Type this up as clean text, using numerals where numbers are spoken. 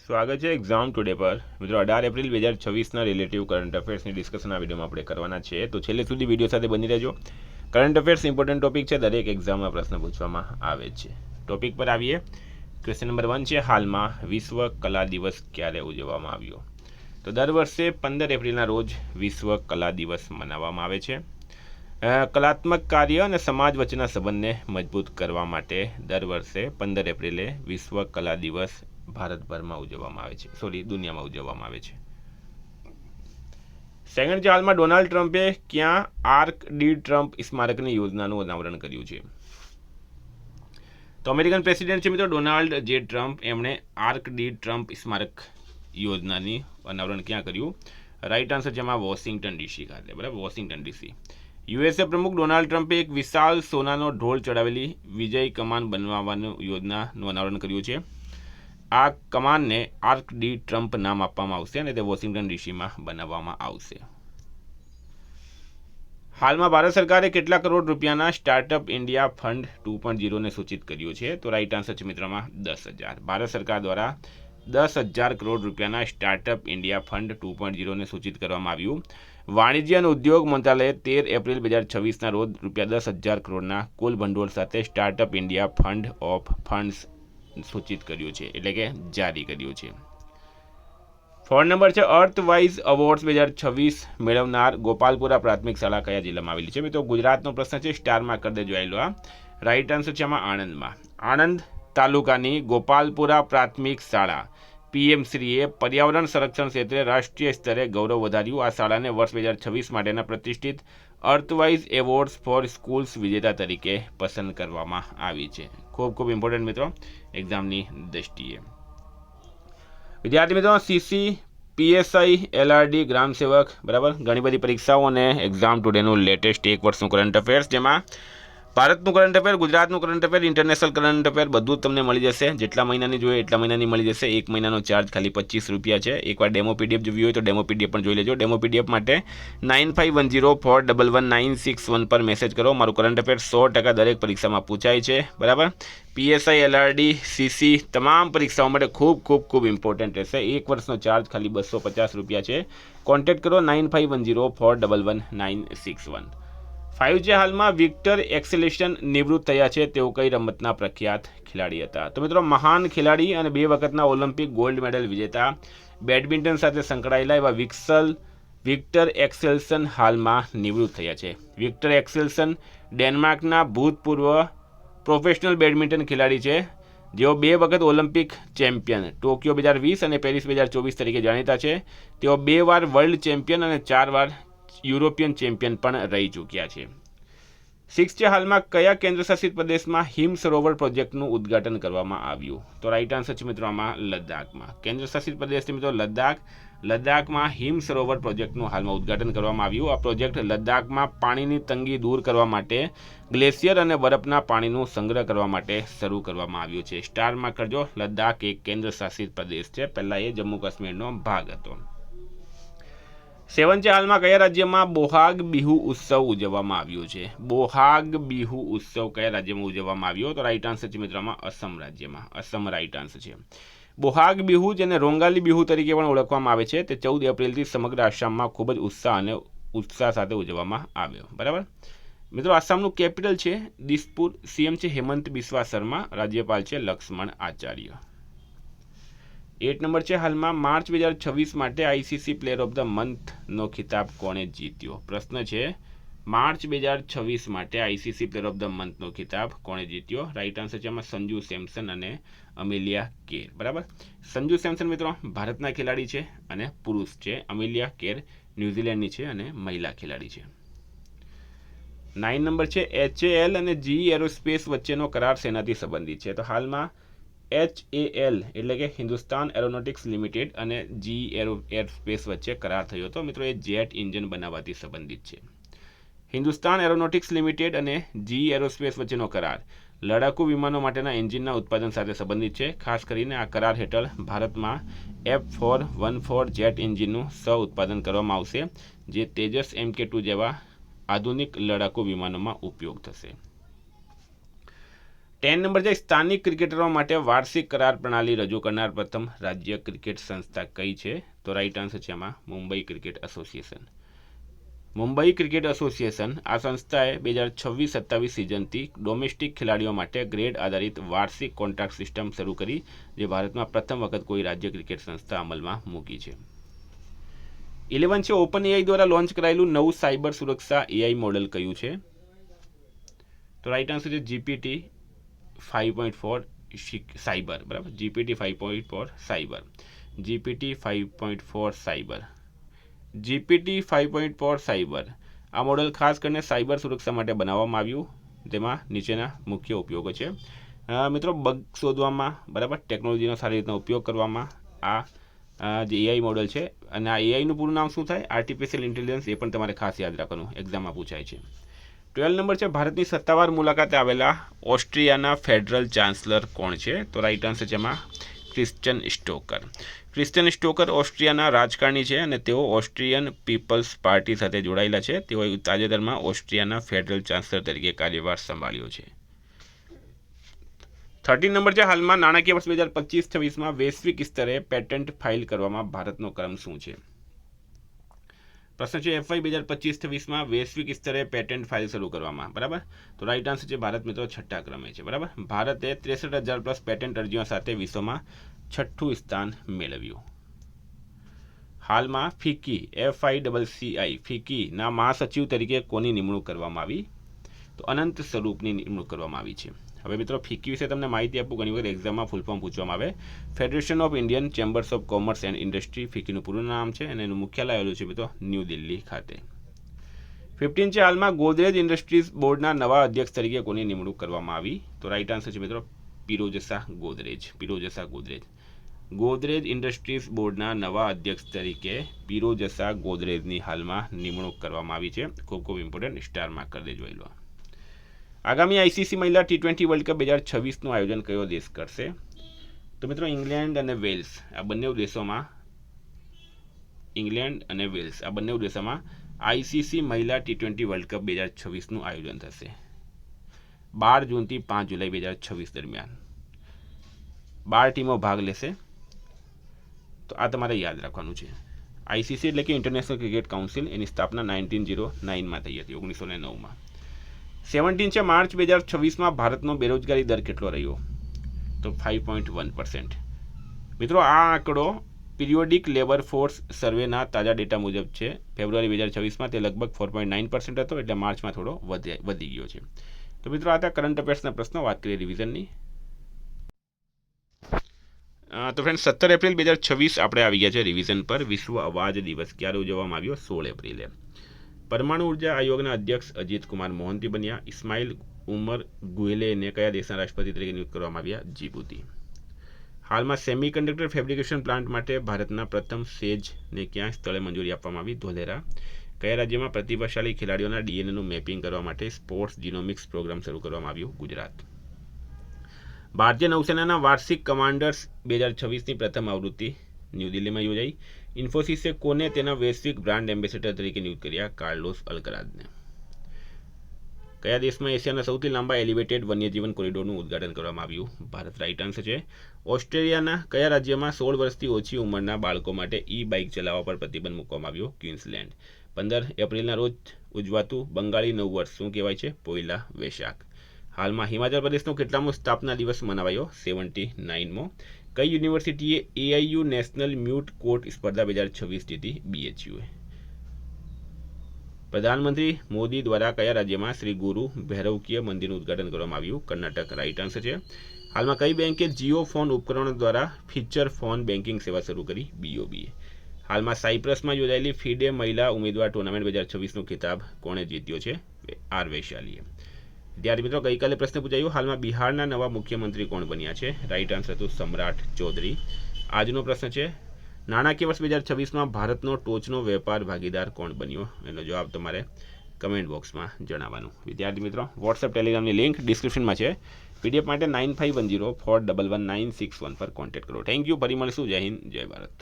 સ્વાગત છે exam today પર મિત્રો 18 એપ્રિલ 2026ના રિલેટિવ કરંટ અફેર્સની ડિસ્કશન આ વિડીયોમાં આપણે કરવાના છે, તો છેલ્લે સુધી વિડીયો સાથે બની રહેજો. કરંટ અફેર્સ ઇમ્પોર્ટન્ટ ટોપિક છે, દરેક એક્ઝામમાં પ્રશ્ન પૂછવામાં આવે છે. ટોપિક પર આવીએ. ક્વેશ્ચન નંબર 1 છે, હાલમાં વિશ્વ કલા દિવસ ક્યારે ઉજવવામાં આવ્યો? તો દર વર્ષે 15 એપ્રિલના રોજ વિશ્વ કલા દિવસ મનાવવામાં આવે છે. કલાત્મક કાર્ય અને સમાજ વચ્ચેના સંબંધને મજબૂત કરવા માટે દર વર્ષે 15 એપ્રિલે વિશ્વ કલા દિવસ ભારતભરમાં ઉજવવામાં આવે છે, દુનિયામાં ઉજવવામાં આવે છે. સેકન્ડ છે, હાલમાં ડોનાલ્ડ ટ્રમ્પે ક્યાં આર્ક ડી ટ્રમ્પ સ્મારકની યોજનાનું અનાવરણ કર્યું છે? તો અમેરિકન પ્રેસિડેન્ટ છે મિત્રો ડોનાલ્ડ જે ટ્રમ્પ, એમણે આર્ક ડી ટ્રમ્પ સ્મારક યોજનાની અનાવરણ ક્યાં કર્યું? રાઈટ આન્સર છે એમાં વોશિંગ્ટન ડીસી ખાતે, બરાબર, વોશિંગ્ટન ડીસી. યુએસએ પ્રમુખ ડોનાલ્ડ ટ્રમ્પે એક વિશાળ સોનાનો ઢોળ ચડાવેલી વિજય કમાન બનાવવાની યોજનાનું અનાવરણ કર્યું છે. આ કમાનને આર્ક ડી ટ્રમ્પ નામ આપવામાં આવશે અને તે વોશિંગ્ટન ડીસીમાં બનાવવામાં આવશે. હાલમાં ભારત સરકારે કેટલા કરોડ રૂપિયાના સ્ટાર્ટઅપ ઇન્ડિયા ફંડ 2.0ને સૂચિત કર્યું છે? તો રાઈટ આન્સર છે મિત્રોમાં 10,000. ભારત સરકાર દ્વારા 10,000 કરોડ રૂપિયાના સ્ટાર્ટઅપ ઇન્ડિયા ફંડ 2.0ને સૂચિત કરવામાં આવ્યું. વાણિજ્ય અને ઉદ્યોગ મંત્રાલયે 13 એપ્રિલ 2026ના રોજ ₹10,000 કરોડના કુલ ભંડોળ સાથે startup India fund of funds સૂચિત કર્યું છે, એટલે કે જારી કર્યું છે. ફોન નંબર છે, અર્થવાઇઝ અવોર્ડ્સ 2026 મેળવનાર ગોપાલપુરા પ્રાથમિક શાળા કયા જિલ્લામાં આવેલી છે? મિત્રો ગુજરાતનો પ્રશ્ન છે, સ્ટારમાં કરી દેજો આવેલો આ. રાઈટ આન્સર છે આમાં આણંદમાં. આણંદ તાલુકાની ગોપાલપુરા પ્રાથમિક શાળા પીએમશ્રીએ પર્યાવરણ સંરક્ષણ ક્ષેત્રે રાષ્ટ્રીય સ્તરે ગૌરવ વધાર્યું. આ શાળાને વર્ષ 2026 માટેના પ્રતિષ્ઠિત અર્થવાઇઝ એવોર્ડ્સ ફોર સ્કૂલ્સ વિજેતા તરીકે પસંદ કરવામાં આવી છે. ખૂબ ખૂબ ઇમ્પોર્ટન્ટ મિત્રો એક્ઝામની દ્રષ્ટિએ. વિદ્યાર્થી મિત્રો, સીસી, પીએસઆઈ, એલઆરડી, ગ્રામ સેવક, બરાબર, ઘણી બધી પરીક્ષાઓ અને એક્ઝામ ટુડેનું લેટેસ્ટ એક વર્ષનું કરંટ અફેર્સ, જેમાં ભારતનું કરંટ અફેર, ગુજરાતનું current affair, international current affair બધું જ તમને મળી જશે. જેટલા મહિનાની જોઈએ એટલા મહિનાની મળી જશે. એક મહિનાનો ચાર્જ ખાલી ₹25 છે. એકવાર ડેમો પીડીએફ જોવી હોય તો ડેમો પીડીએફ પણ જોઈ લેજો. ડેમો પીડીએફ માટે 9510411961 પર મેસેજ કરો. મારું કરંટ અફેર 100% દરેક પરીક્ષામાં પૂછાય છે, બરાબર. પીએસઆઈ, એલઆરડી, સીસી તમામ પરીક્ષાઓ માટે ખૂબ ખૂબ ખૂબ ઇમ્પોર્ટન્ટ રહેશે. એક વર્ષનો ચાર્જ ખાલી ₹250 છે. કોન્ટેક્ટ કરો 9510411961. 5 છે, હાલમાં વિક્ટર એક્સેલેશન નિવૃત્ત થયા છે. તેઓ કઈ રમતના પ્રખ્યાત ખેલાડી હતા? તો મિત્રો મહાન ખેલાડી અને 2 વખતના ઓલિમ્પિક ગોલ્ડ મેડલ વિજેતા, બેડમિન્ટન સાથે સંકળાયેલા એવા વિક્ટર એક્સેલ્સન હાલમાં નિવૃત્ત થયા છે. વિક્ટર એક્સેલ્સન ડેનમાર્કના ભૂતપૂર્વ પ્રોફેશનલ બેડમિન્ટન ખેલાડી છે, જેઓ 2 વખત ઓલિમ્પિક ચેમ્પિયન, ટોક્યો 2020 અને પેરિસ 2024 તરીકે જાણીતા છે. તેઓ 2 વાર વર્લ્ડ ચેમ્પિયન અને 4 વાર યુરોપિયન ચેમ્પિયન પણ રહી ચૂક્યા છે. 6 છે, હાલમાં કયા કેન્દ્રશાસિત પ્રદેશમાં હિમ સરોવર પ્રોજેક્ટનું ઉદ્ઘાટન કરવામાં આવ્યું? તો રાઈટ આન્સર છે મિત્રો આમાં લદ્દાખમાં. કેન્દ્રશાસિત પ્રદેશ છે મિત્રો લદ્દાખમાં હિમ સરોવર પ્રોજેક્ટનું હાલમાં ઉદ્ઘાટન કરવામાં આવ્યું. આ પ્રોજેક્ટ લદ્દાખમાં પાણીની તંગી દૂર કરવા માટે, ગ્લેશિયર અને બરફના પાણીનું સંગ્રહ કરવા માટે શરૂ કરવામાં આવ્યું છે. સ્ટારમાં કરજો, લદ્દાખ એક કેન્દ્રશાસિત પ્રદેશ છે, પહેલાં એ જમ્મુ કાશ્મીરનો ભાગ હતો. 7 છે, હાલમાં કયા રાજ્યમાં બોહાગ બિહુ ઉત્સવ ઉજવવામાં આવ્યો છે? બોહાગ બિહુ ઉત્સવ કયા રાજ્યમાં ઉજવવામાં આવ્યો? તો રાઈટ આન્સર છે મિત્રોમાં અસમ રાજ્યમાં. અસમ રાઈટ આન્સર છે. બોહાગ બિહુ, જેને રોંગાલી બિહુ તરીકે પણ ઓળખવામાં આવે છે, તે 14 એપ્રિલથી સમગ્ર આસામમાં ખૂબ જ ઉત્સાહ સાથે ઉજવવામાં આવ્યો, બરાબર. મિત્રો આસામનું કેપિટલ છે દિસપુર. સીએમ છે હેમંત બિસ્વા શર્મા. રાજ્યપાલ છે લક્ષ્મણ આચાર્ય. 8 નંબર છે, હાલમાં માર્ચ 2026 માટે આઈસીસી પ્લેયર ઓફ ધ મંથનો ખિતાબ કોણે જીત્યો? પ્રશ્ન છે, માર્ચ 2026 માટે આઈસીસી પ્લેયર ઓફ ધ મંથનો ખિતાબ કોણે જીત્યો? રાઈટ આન્સર છે એમાં સંજુ સેમસન અને અમિલિયા કેર, બરાબર. સંજુ સેમસન મિત્રો ભારતના ખેલાડી છે અને પુરુષ છે. અમિલિયા કેર ન્યૂઝીલેન્ડની છે અને મહિલા ખેલાડી છે. 9 નંબર છે, HAL અને GE એરોસ્પેસ વચ્ચેનો કરાર શેનાથી સંબંધિત છે? તો હાલમાં HAL એટલે કે હિન્દુસ્તાન એરોનોટિક્સ લિમિટેડ અને GE એરોસ્પેસ વચ્ચે કરાર થયો હતો. મિત્રો એ જેટ ઇન્જિન બનાવવાથી સંબંધિત છે. હિન્દુસ્તાન એરોનોટિક્સ લિમિટેડ અને GE એરોસ્પેસ વચ્ચેનો કરાર લડાકુ વિમાનો માટેના એન્જિનના ઉત્પાદન સાથે સંબંધિત છે. ખાસ કરીને આ કરાર હેઠળ ભારતમાં F414 જેટ એન્જિનનું ઉત્પાદન કરવામાં આવશે, જે તેજસ MK2 જેવા આધુનિક લડાકુ વિમાનોમાં ઉપયોગ થશે. 10 નંબર છે સ્થાનિક ક્રિકેટરો માટે વાર્ષિક કરાર પ્રણાલી રજૂ કરનાર પ્રથમ રાજ્ય ક્રિકેટ સંસ્થા કઈ છે? તો રાઈટ આન્સર છે આમાં Mumbai cricket association. Mumbai cricket association આ સંસ્થાએ 2026-27 સિઝનથી ડોમેસ્ટિક ખેલાડીઓ માટે ગ્રેડ આધારિત વાર્ષિક કોન્ટ્રાક્ટ સિસ્ટમ શરૂ કરી, જે ભારતમાં પ્રથમ વખત કોઈ રાજ્ય ક્રિકેટ સંસ્થા અમલમાં મૂકી છે. 11 છે ઓપન એઆઈ દ્વારા લોન્ચ કરાયેલું નવું સાયબર સુરક્ષા એઆઈ મોડેલ કયું છે? તો રાઈટ આન્સર છે જીપીટી 5.4 સાયબર. બરાબર, GPT 5.4 cyber. GPT 5.4 cyber. GPT 5.4 cyber આ મોડેલ ખાસ કરીને સાયબર સુરક્ષા માટે બનાવવામાં આવ્યું. તેમાં નીચેના મુખ્ય ઉપયોગો છે. મિત્રો, બગ શોધવામાં, બરાબર, ટેકનોલોજીનો સારી રીતના ઉપયોગ કરવામાં આ જે એઆઈ મોડેલ છે. અને આ એઆઈનું પૂરું નામ શું થાય? Artificial intelligence. એ પણ તમારે ખાસ યાદ રાખવાનું, એક્ઝામમાં પૂછાય છે. 12 નંબર છે ભારતની સત્તાવાર મુલાકાતે આવેલા ઓસ્ટ્રિયાના ફેડરલ ચાન્સલર કોણ છે? તો રાઈટ આન્સર છે એમાં ક્રિશ્ચિયન સ્ટોકર. ક્રિશ્ચિયન સ્ટોકર ઓસ્ટ્રિયાના રાજકારણી છે અને તેઓ ઓસ્ટ્રિયન પીપલ્સ પાર્ટી સાથે જોડાયેલા છે. તેઓએ તાજેતરમાં ઓસ્ટ્રિયાના ફેડરલ ચાન્સલર તરીકે કાર્યભાર સંભાળ્યો છે. 13 નંબર છે હાલમાં નાણાકીય વર્ષ 2025-26માં વૈશ્વિક સ્તરે પેટન્ટ ફાઇલ કરવામાં ભારતનો ક્રમ શું છે? પ્રશ્ન છે FY 2025-26માં વૈશ્વિક સ્તરે પેટન્ટ ફાઇલ શરૂ કરવામાં. બરાબર, તો રાઈટ આન્સર છે ભારત મિત્રો 6ઠા ક્રમે છે. બરાબર, ભારતે 63,000 પ્લસ પેટન્ટ અરજીઓ સાથે વિશ્વમાં 6ઠું સ્થાન મેળવ્યું. હાલમાં FICCI ફિકીના મહાસચિવ તરીકે કોની નિમણૂક કરવામાં આવી? તો અનંત સ્વરૂપની નિમણૂક કરવામાં આવી છે. હવે મિત્રો, ફિકી વિશે તમને માહિતી આપું. ઘણી વખત એક્ઝામમાં ફૂલ ફોર્મ પૂછવામાં આવે. Federation of Indian chambers of commerce and industry ફિકીનું પૂરું નામ છે અને એનું મુખ્યાલય આવેલું છે મિત્રો ન્યૂ દિલ્હી ખાતે. 15 છે હાલમાં ગોદરેજ ઇન્ડસ્ટ્રીઝ બોર્ડના નવા અધ્યક્ષ તરીકે કોની નિમણૂક કરવામાં આવી? તો રાઈટ આન્સર છે મિત્રો પિરોજસા ગોદરેજ. પિરોજસા ગોદરેજ. ગોદરેજ ઇન્ડસ્ટ્રીઝ બોર્ડના નવા અધ્યક્ષ તરીકે પિરોજસા ગોદરેજની હાલમાં નિમણૂક કરવામાં આવી છે. ખૂબ ખૂબ ઇમ્પોર્ટન્ટ, સ્ટાર માર્ક કરી દેજો. આવેલો આગામી આઈસીસી મહિલા T20 વર્લ્ડ કપ 2026નું આયોજન કયો દેશ કરશે? તો મિત્રો ઇંગ્લેન્ડ અને વેલ્સ આ બંને દેશોમાં આઈસીસી મહિલા T20 વર્લ્ડ કપ 2026નું આયોજન થશે. 12 જૂનથી 5 જુલાઈ 2026 દરમિયાન 12 ટીમો ભાગ લેશે. તો આ તમારે યાદ રાખવાનું છે. આઈસીસી એટલે કે ઇન્ટરનેશનલ ક્રિકેટ કાઉન્સિલ, એની સ્થાપના 1909માં થઈ હતી, 1909માં. 17 છે માર્ચ 2026માં ભારતનો બેરોજગારી દર કેટલો રહ્યો? તો 5.1%. મિત્રો, આ આંકડો પિરિયોડિક લેબર ફોર્સ સર્વેના તાજા ડેટા મુજબ છે. ફેબ્રુઆરી 2026માં તે લગભગ 4.9% હતો, એટલે માર્ચમાં થોડો વધી ગયો છે. તો મિત્રો, આ હતા કરંટ અફેર્સના પ્રશ્નો. વાત કરીએ રિવિઝનની. તો ફ્રેન્ડ 17 એપ્રિલ 2026 આપણે આવી ગયા છે રિવિઝન પર. વિશ્વ અવાજ દિવસ ક્યારે ઉજવવામાં આવ્યો? 16 એપ્રિલે. પરમાણુ ઉર્જા આયોગના અધ્યક્ષ અજીત કુમાર મોહંતી બન્યા. ઇસ્માઇલ ઉમર ગુએલેને કયા દેશના રાષ્ટ્રપતિ તરીકે નિયુક્ત કરવામાં આવ્યા? જીબુતી. હાલમાં સેમિકન્ડક્ટર ફેબ્રિકેશન પ્લાન્ટ માટે ભારતના પ્રથમ સેજને ક્યાં સ્થળે મંજૂરી આપવામાં આવી? ધોલેરા. કયા રાજ્યમાં પ્રતિભાશાળી ખેલાડીઓના ડીએનએનું મેપિંગ કરવા માટે સ્પોર્ટ્સ જીનોમિક્સ પ્રોગ્રામ શરૂ કરવામાં આવ્યું? ગુજરાત. ભારતીય નૌસેનાના વાર્ષિક કમાન્ડર્સ 2026ની પ્રથમ આવૃત્તિ ન્યૂ દિલ્હીમાં યોજાઈ. ઇન્ફોસિસે કોને તેના વૈશ્વિક બ્રાન્ડ એમ્બેસેડર તરીકે નિયુક્ત કર્યા? કાર્લોસ અલ્કરાઝને. કયા દેશમાં એશિયાના સૌથી લાંબા એલિવેટેડ વન્યજીવન કોરિડોરનું ઉદ્ઘાટન કરવામાં આવ્યું? ભારત. રાઈટ આન્સર છે ઓસ્ટ્રેલિયાના કયા રાજ્યમાં 16 વર્ષથી ઓછી ઉંમરના બાળકો માટે બાઇક ચલાવવા પર પ્રતિબંધ મૂકવામાં આવ્યો? ક્વીન્સલેન્ડ. 15 એપ્રિલના રોજ ઉજવાતું બંગાળી નવ વર્ષ શું કહેવાય છે? પોઈલા વૈશાખ. હાલમાં હિમાચલ પ્રદેશનો કેટલામો સ્થાપના દિવસ મનાવાયો? 79મો. કઈ યુનિવર્સિટીએ AIU નેશનલ મ્યુટ કોર્ટ સ્પર્ધા 2026 જીતી? BHUએ. પ્રધાનમંત્રી મોદી દ્વારા કયા રાજ્યમાં શ્રી ગુરુ ભૈરવકીય મંદિરનું ઉદ્ઘાટન કરવામાં આવ્યું? કર્ણાટક. રાઈટ આન્સર છે હાલમાં કઈ બેંકે જીઓ ફોન ઉપકરણો દ્વારા ફીચર ફોન બેન્કિંગ સેવા શરૂ કરી? BOBએ. હાલમાં સાયપ્રસમાં યોજાયેલી ફીડે મહિલા ઉમેદવાર ટુર્નામેન્ટ 2026નો ખિતાબ કોણે જીત્યો છે? R વૈશાલીએ. વિદ્યાર્થી મિત્રો, ગઈકાલે પ્રશ્ન પૂછાયો હાલમાં બિહારના નવા મુખ્યમંત્રી કોણ બન્યા છે? રાઈટ આન્સર હતું સમ્રાટ ચૌધરી. આજનો પ્રશ્ન છે નાણાકીય વર્ષ 2026માં ભારતનો ટોચનો વેપાર ભાગીદાર કોણ બન્યો? એનો જવાબ તમારે કમેન્ટ બોક્સમાં જણાવવાનું. વિદ્યાર્થી મિત્રો, વોટ્સએપ ટેલિગ્રામની લિંક ડિસ્ક્રિપ્શનમાં છે. PDF માટે 9510411961 પર કોન્ટેક્ટ કરો. Thank you. ફરી મળીશું. જય હિન્દ, જય ભારત.